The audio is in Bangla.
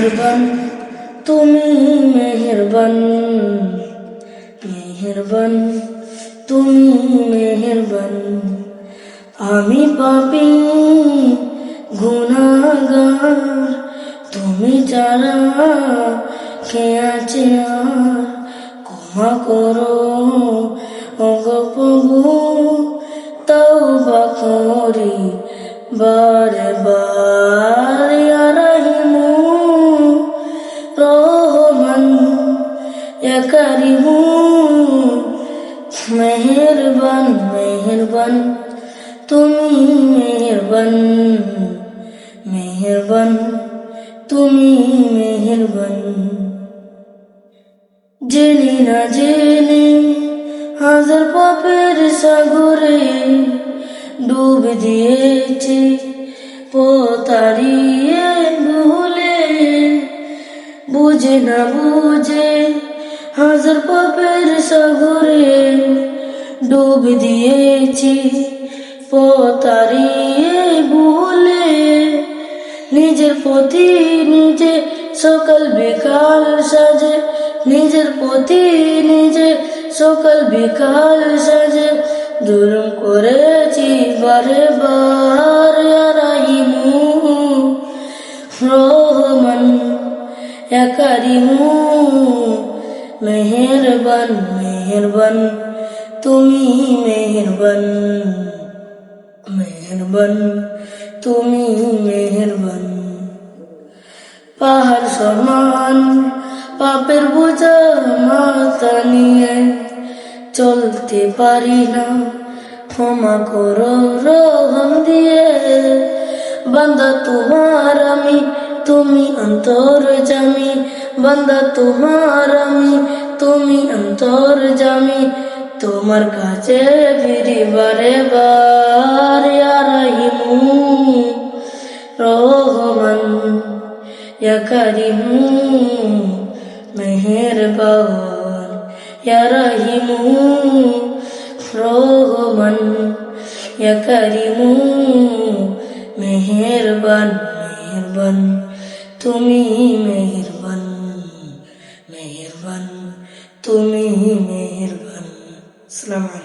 মেহেরবান তুমি মেহেরবান, মেহেরবান তুমি মেহেরবান। আমি পাপী গুনাহগার, তুমি ছাড়া কে আছে আর? ক্ষমা করো ওগো প্রভু, তওবা করি বারে বার। ইয়া রাহিমু রহমান ইয়া কারিমু, মেহেরবান মেহেরবান তুমি মেহেরবান, মেহেরবান তুমি মেহেরবান। জেনে না জেনে হাজার পাপের সাগরে ডুব দিয়েছি পথ হারিয়ে ভুলে, বুঝে না বুঝে হাজার পাপের সাগরে ডুব দিয়েছি পথ হারিয়ে ভুলে। নিজের প্রতি নিজে সকাল বিকাল সাজে, নিজের প্রতি নিজে সকাল বিকাল সাজে জুলুম করেছি বারে বার। ইয়া রাহিমু রহমান ইয়া কারিমু, মেহেরবান মেহেরবান তুমি মেহেরবান, মেহেরবান তুমি মেহেরবান। পাহাড় সমান পাপের বোঝা মাথা নিয়ে চলতে পারি না, ক্ষমা করো রহম দিয়ে। বান্দা তোমার আমি, তুমি অন্তর্যামী, বান্দা তোমার আমি, তুমি অন্তর্যামী। তোমার কাছে ফিরি বারে বার। ইয়া রাহিমু রহমান ইয়া কারিমু, মেহেরবান ইয়া রাহিমু রহমান ইয়া কারিমু, মেহেরবান মেহেরবান তুমি মেহেরবান, মেহেরবান তুমি মেহেরবান। আসসালামু আলাইকুম।